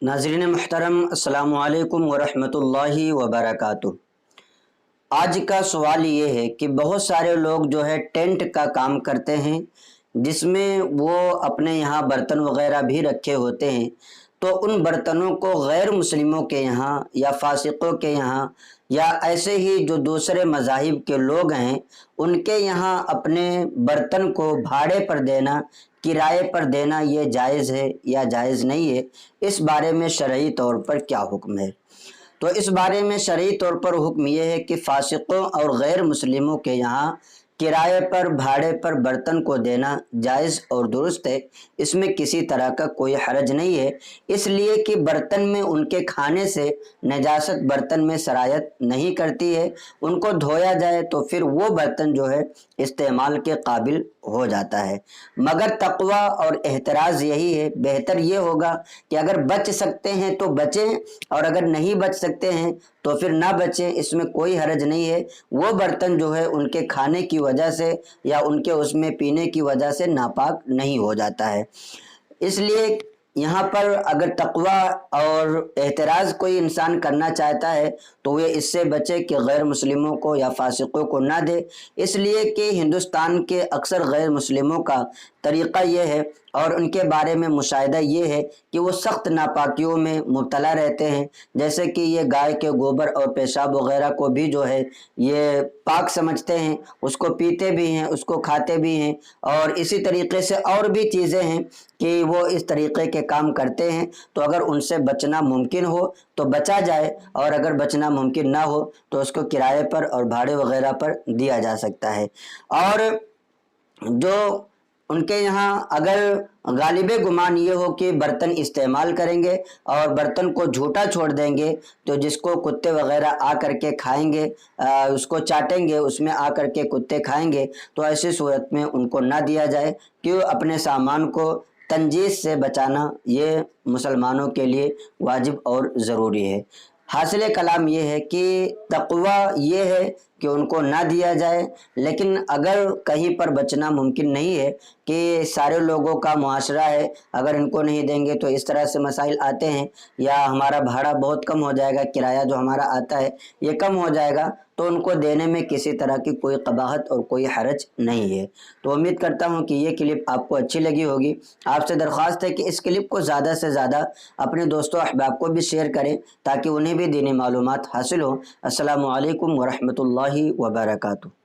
नाज़रीन محترم अस्सलामु अलैकुम वरहमतुल्लाहि वबरकातुह। आज का सवाल ये है कि बहुत सारे लोग जो है टेंट का काम करते हैं, जिसमें वो अपने यहाँ बर्तन वगैरह भी रखे होते हैं। तो उन बर्तनों को गैर मुस्लिमों के यहाँ या फासिकों के यहाँ या ऐसे ही जो दूसरे मज़ाहिब के लोग हैं उनके यहाँ अपने बर्तन को भाड़े पर देना, किराए पर देना, ये जायज़ है या जायज़ नहीं है, इस बारे में शरई तौर पर क्या हुक्म है? तो इस बारे में शरई तौर पर हुक्म यह है कि फासिकों और गैर मुस्लिमों के यहाँ किराए पर भाड़े पर बर्तन को देना जायज़ और दुरुस्त है, इसमें किसी तरह का कोई हरज नहीं है। इसलिए कि बर्तन में उनके खाने से नजासत बर्तन में सरायत नहीं करती है, उनको धोया जाए तो फिर वो बर्तन जो है इस्तेमाल के काबिल हो जाता है। मगर तक़वा और एहतराज़ यही है, बेहतर ये होगा कि अगर बच सकते हैं तो बचें और अगर नहीं बच सकते हैं तो फिर ना बचें, इसमें कोई हरज नहीं है। वो बर्तन जो है उनके खाने की वजह से या उनके उसमें पीने की वजह से नापाक नहीं हो जाता है। इसलिए यहाँ पर अगर तक़वा और एहतराज़ कोई इंसान करना चाहता है तो वे इससे बचे कि गैर मुस्लिमों को या फासिकों को ना दे। इसलिए कि हिंदुस्तान के अक्सर गैर मुस्लिमों का तरीक़ा ये है और उनके बारे में मुशाहिदा ये है कि वो सख्त नापाकियों में मुब्तला रहते हैं। जैसे कि ये गाय के गोबर और पेशाब वगैरह को भी जो है ये पाक समझते हैं, उसको पीते भी हैं, उसको खाते भी हैं, और इसी तरीके से और भी चीज़ें हैं कि वो इस तरीक़े के काम करते हैं। तो अगर उनसे बचना मुमकिन हो तो बचा जाए और अगर बचना मुमकिन ना हो तो उसको किराए पर और भाड़े वगैरह पर दिया जा सकता है। और जो उनके यहाँ अगर गालिबे गुमान ये हो कि बर्तन इस्तेमाल करेंगे और बर्तन को झूठा छोड़ देंगे तो जिसको कुत्ते वगैरह आ करके खाएंगे, उसको चाटेंगे, उसमें आ करके कुत्ते खाएंगे, तो ऐसी सूरत में उनको ना दिया जाए। क्यों? अपने सामान को तंजीस से बचाना ये मुसलमानों के लिए वाजिब और ज़रूरी है। हासिल कलाम ये है कि तक़वा ये है कि उनको ना दिया जाए, लेकिन अगर कहीं पर बचना मुमकिन नहीं है कि सारे लोगों का मुआशरा है, अगर इनको नहीं देंगे तो इस तरह से मसाइल आते हैं या हमारा भाड़ा बहुत कम हो जाएगा, किराया जो हमारा आता है ये कम हो जाएगा, तो उनको देने में किसी तरह की कोई कबाहत और कोई हरज नहीं है। तो उम्मीद करता हूँ कि ये क्लिप आपको अच्छी लगी होगी। आपसे दरख्वास्त है कि इस क्लिप को ज़्यादा से ज़्यादा अपने दोस्तों अहबाब को भी शेयर करें ताकि उन्हें भी दीनी मालूमात हासिल हो। अस्सलामु अलैकुम वरहमतुल्लाहि वबरकातुहू।